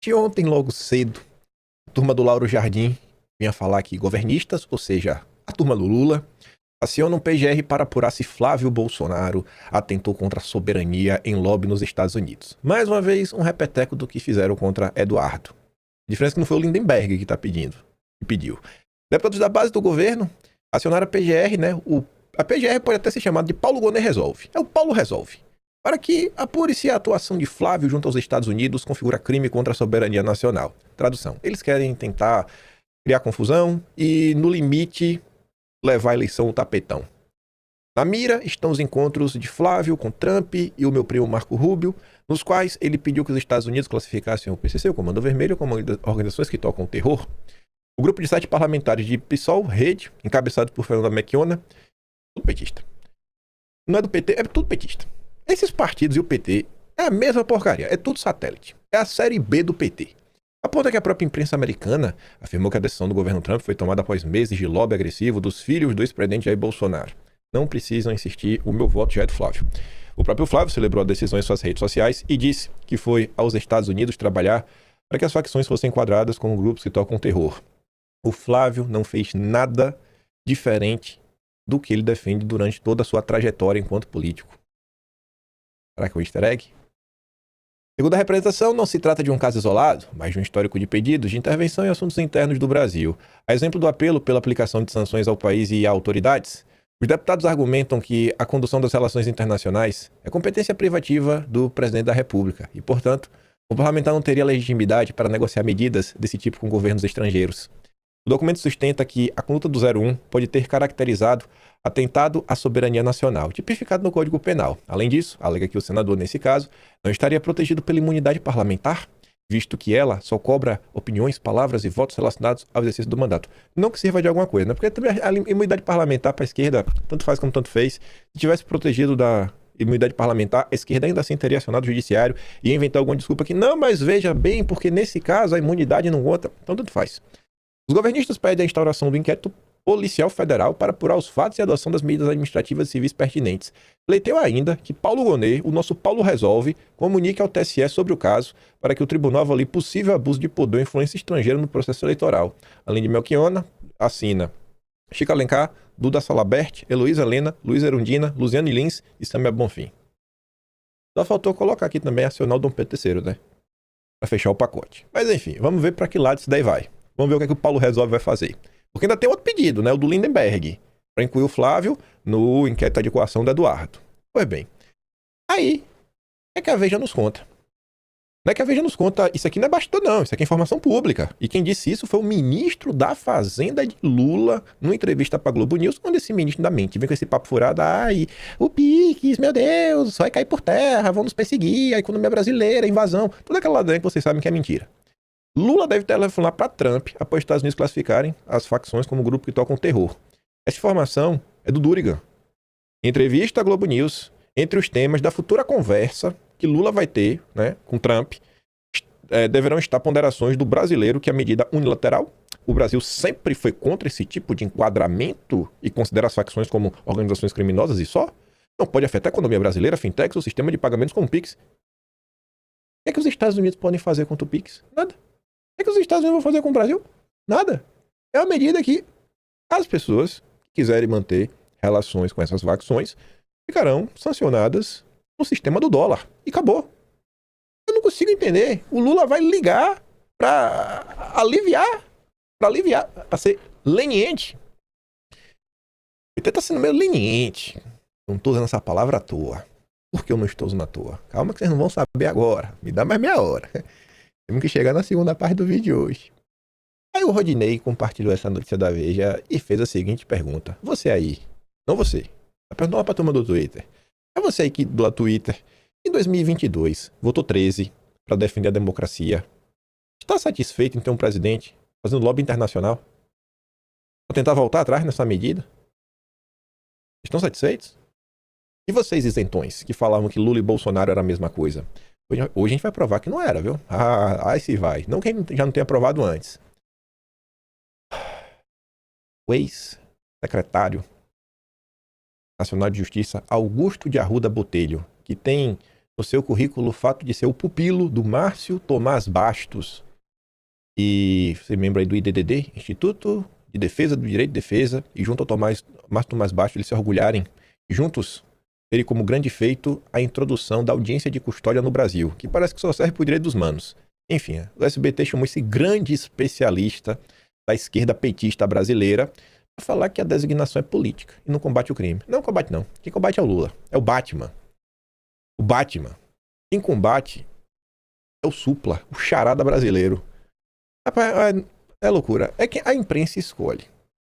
De ontem, logo cedo, a turma do Lauro Jardim vinha falar que governistas, ou seja, a turma do Lula, aciona um PGR para apurar se Flávio Bolsonaro atentou contra a soberania em lobby nos Estados Unidos. Mais uma vez, um repeteco do que fizeram contra Eduardo. A diferença é que não foi o Lindenberg que pediu. Deputados da base do governo acionaram a PGR, né? A PGR pode até ser chamada de Paulo Gonet Resolve. É o Paulo Resolve. Para que apure se a atuação de Flávio junto aos Estados Unidos configura crime contra a soberania nacional. Tradução. Eles querem tentar criar confusão e, no limite, levar a eleição ao tapetão. Na mira estão os encontros de Flávio com Trump e o meu primo Marco Rubio, nos quais ele pediu que os Estados Unidos classificassem o PCC, o Comando Vermelho, como organizações que tocam terror. O grupo de 7 parlamentares de PSOL, Rede, encabeçado por Fernanda Melchiona, tudo petista. Não é do PT, é tudo petista. Esses partidos e o PT é a mesma porcaria, é tudo satélite. É a série B do PT. A ponto é que a própria imprensa americana afirmou que a decisão do governo Trump foi tomada após meses de lobby agressivo dos filhos do ex-presidente Jair Bolsonaro. Não precisam insistir, o meu voto já é do Flávio. O próprio Flávio celebrou a decisão em suas redes sociais e disse que foi aos Estados Unidos trabalhar para que as facções fossem enquadradas como grupos que tocam terror. O Flávio não fez nada diferente do que ele defende durante toda a sua trajetória enquanto político. Será que é um easter egg? Segundo a representação, não se trata de um caso isolado, mas de um histórico de pedidos de intervenção em assuntos internos do Brasil. A exemplo do apelo pela aplicação de sanções ao país e a autoridades, os deputados argumentam que a condução das relações internacionais é competência privativa do presidente da República e, portanto, o parlamentar não teria legitimidade para negociar medidas desse tipo com governos estrangeiros. O documento sustenta que a conduta do 01 pode ter caracterizado atentado à soberania nacional, tipificado no Código Penal. Além disso, alega que o senador, nesse caso, não estaria protegido pela imunidade parlamentar, visto que ela só cobra opiniões, palavras e votos relacionados ao exercício do mandato. Não que sirva de alguma coisa, né? Porque também a imunidade parlamentar para a esquerda, tanto faz como tanto fez. Se tivesse protegido da imunidade parlamentar, a esquerda ainda assim teria acionado o judiciário e inventar alguma desculpa que não, mas veja bem, porque nesse caso a imunidade não conta. Então tanto faz. Os governistas pedem a instauração do inquérito policial federal para apurar os fatos e a adoção das medidas administrativas e civis pertinentes. Pleiteu ainda que Paulo Gonet, o nosso Paulo Resolve, comunique ao TSE sobre o caso para que o tribunal avalie possível abuso de poder ou influência estrangeira no processo eleitoral. Além de Melchiona, assina Chico Alencar, Duda Salabert, Heloísa Helena, Luiz Erundina, Luziane Lins e Samia Bonfim. Só faltou colocar aqui também acionar o Dom Pedro III, né? Para fechar o pacote. Mas enfim, vamos ver para que lado isso daí vai. Vamos ver o que o Paulo Resolve vai fazer. Porque ainda tem outro pedido, né? O do Lindenberg, para incluir o Flávio no inquérito de coação do Eduardo. Pois bem, aí é que a Veja nos conta. Não é que a Veja nos conta, isso aqui não é bastidor não, isso aqui é informação pública. E quem disse isso foi o ministro da Fazenda de Lula, numa entrevista para Globo News, onde esse ministro da mente vem com esse papo furado, ai, o Pix, meu Deus, vai cair por terra, vão nos perseguir, a economia brasileira, a invasão, toda aquela ladainha que vocês sabem que é mentira. Lula deve telefonar para Trump após os Estados Unidos classificarem as facções como grupo que tocam terror. Essa informação é do Durigan. Em entrevista à Globo News, entre os temas da futura conversa que Lula vai ter, né, com Trump, deverão estar ponderações do brasileiro que a medida unilateral. O Brasil sempre foi contra esse tipo de enquadramento e considera as facções como organizações criminosas e só. Não pode afetar a economia brasileira, fintechs, o sistema de pagamentos como o Pix. O que os Estados Unidos podem fazer contra o Pix? Nada. O que os Estados Unidos vão fazer com o Brasil? Nada. É uma medida que as pessoas que quiserem manter relações com essas facções ficarão sancionadas no sistema do dólar. E acabou. Eu não consigo entender. O Lula vai ligar para aliviar, para ser leniente. O PT tá sendo meio leniente. Não tô usando essa palavra à toa. Por que eu não estou usando à toa? Calma que vocês não vão saber agora. Me dá mais meia hora. Temos que chegar na segunda parte do vídeo de hoje. Aí o Rodinei compartilhou essa notícia da Veja e fez a seguinte pergunta. Você aí, não você, tá perguntando lá pra turma do Twitter. É você aí que do Twitter, em 2022, votou 13 para defender a democracia. Está satisfeito em ter um presidente fazendo lobby internacional? Vou tentar voltar atrás nessa medida? Estão satisfeitos? E vocês, isentões, que falavam que Lula e Bolsonaro era a mesma coisa? Hoje a gente vai provar que não era, viu? Aí se vai. Não que já não tenha provado antes. O ex-secretário nacional de Justiça, Augusto de Arruda Botelho, que tem no seu currículo o fato de ser o pupilo do Márcio Tomás Bastos. E ser membro aí do IDDD, Instituto de Defesa do Direito de Defesa, e junto ao Márcio Tomás Bastos, eles se orgulharem, juntos, terem como grande feito a introdução da audiência de custódia no Brasil, que parece que só serve para o direito dos manos. Enfim, o SBT chamou esse grande especialista da esquerda petista brasileira para falar que a designação é política e não combate o crime. Não combate não. Quem combate é o Lula. É o Batman. O Batman. Quem combate é o Supla, o charada brasileiro. É loucura. É que a imprensa escolhe.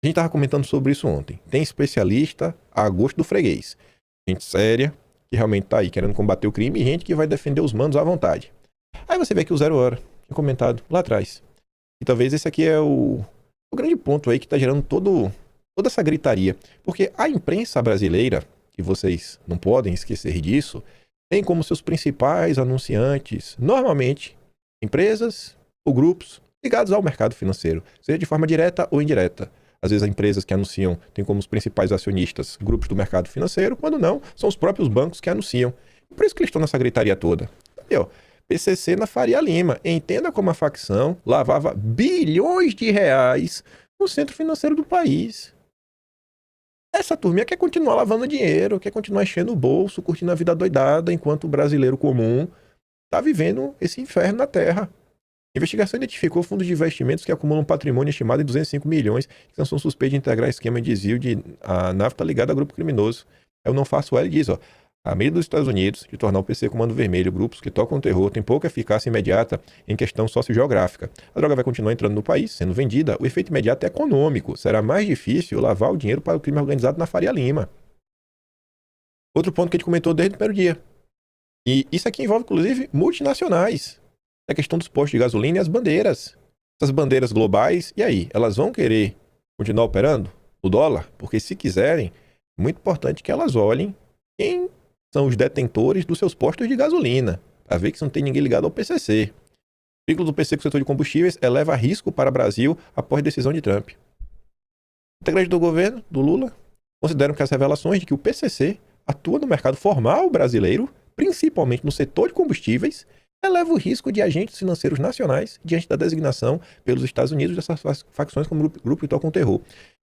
A gente tava comentando sobre isso ontem. Tem especialista a gosto do freguês. Gente séria, que realmente tá aí querendo combater o crime, e gente que vai defender os manos à vontade. Aí você vê que o Zero Hora tinha comentado lá atrás. E talvez esse aqui é o grande ponto aí que tá gerando toda essa gritaria. Porque a imprensa brasileira, que vocês não podem esquecer disso, tem como seus principais anunciantes, normalmente, empresas ou grupos ligados ao mercado financeiro, seja de forma direta ou indireta. Às vezes as empresas que anunciam têm como os principais acionistas grupos do mercado financeiro, quando não, são os próprios bancos que anunciam. Por isso que eles estão nessa gritaria toda. E, ó, PCC na Faria Lima. Entenda como a facção lavava bilhões de reais no centro financeiro do país. Essa turminha quer continuar lavando dinheiro, quer continuar enchendo o bolso, curtindo a vida doidada, enquanto o brasileiro comum está vivendo esse inferno na terra. A investigação identificou fundos de investimentos que acumulam patrimônio estimado em 205 milhões, que não são suspeitos de integrar esquema de desvio de nafta ligada a grupo criminoso. Eu não faço L e diz, ó, a medida dos Estados Unidos de tornar o PC Comando Vermelho grupos que tocam terror tem pouca eficácia imediata em questão sociogeográfica. A droga vai continuar entrando no país, sendo vendida. O efeito imediato é econômico. Será mais difícil lavar o dinheiro para o crime organizado na Faria Lima. Outro ponto que a gente comentou desde o primeiro dia. E isso aqui envolve, inclusive, multinacionais. A questão dos postos de gasolina e as bandeiras. Essas bandeiras globais, e aí? Elas vão querer continuar operando o dólar? Porque se quiserem, é muito importante que elas olhem quem são os detentores dos seus postos de gasolina, para ver que não tem ninguém ligado ao PCC. O vínculo do PC com o setor de combustíveis eleva risco para o Brasil após a decisão de Trump. Integrantes do governo, do Lula, consideram que as revelações de que o PCC atua no mercado formal brasileiro, principalmente no setor de combustíveis, eleva o risco de agentes financeiros nacionais diante da designação pelos Estados Unidos dessas facções como grupo que tocam terror.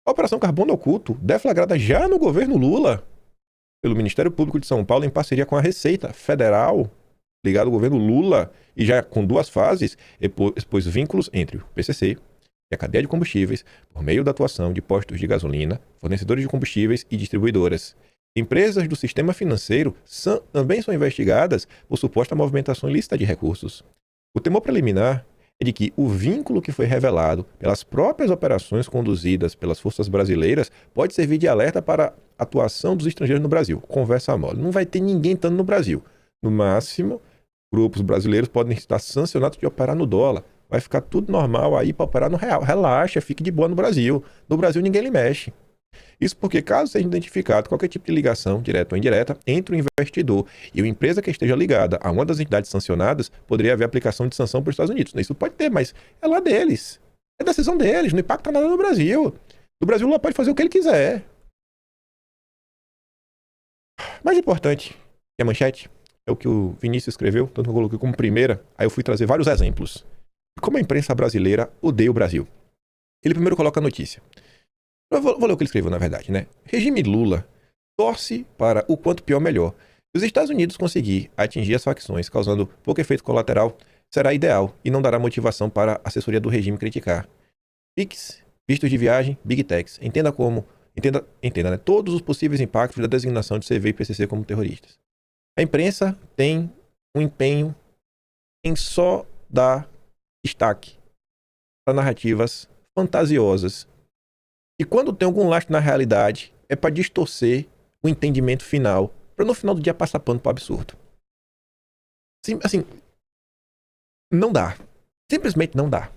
A Operação Carbono Oculto, deflagrada já no governo Lula, pelo Ministério Público de São Paulo, em parceria com a Receita Federal, ligado ao governo Lula, e já com 2 fases, expôs vínculos entre o PCC e a cadeia de combustíveis por meio da atuação de postos de gasolina, fornecedores de combustíveis e distribuidoras. Empresas do sistema financeiro também são investigadas por suposta movimentação ilícita de recursos. O temor preliminar é de que o vínculo que foi revelado pelas próprias operações conduzidas pelas forças brasileiras pode servir de alerta para a atuação dos estrangeiros no Brasil. Conversa mole. Não vai ter ninguém estando no Brasil. No máximo, grupos brasileiros podem estar sancionados de operar no dólar. Vai ficar tudo normal aí para operar no real. Relaxa, fique de boa no Brasil. No Brasil ninguém lhe mexe. Isso porque, caso seja identificado qualquer tipo de ligação, direta ou indireta, entre o investidor e uma empresa que esteja ligada a uma das entidades sancionadas, poderia haver aplicação de sanção para os Estados Unidos. Isso pode ter, mas é lá deles. É decisão deles, não impacta nada no Brasil. No Brasil, Lula pode fazer o que ele quiser. Mais importante que a manchete é o que o Vinícius escreveu, tanto que eu coloquei como primeira, aí eu fui trazer vários exemplos. Como a imprensa brasileira odeia o Brasil. Ele primeiro coloca a notícia. Eu vou ler o que ele escreveu, na verdade, né? Regime Lula torce para o quanto pior melhor. Se os Estados Unidos conseguir atingir as facções, causando pouco efeito colateral, será ideal e não dará motivação para a assessoria do regime criticar. PIX, vistos de viagem, Big Techs. Entenda, né? Todos os possíveis impactos da designação de CV e PCC como terroristas. A imprensa tem um empenho em só dar destaque para narrativas fantasiosas. E quando tem algum lastro na realidade, é para distorcer o entendimento final, para no final do dia passar pano para o absurdo. Assim, não dá. Simplesmente não dá.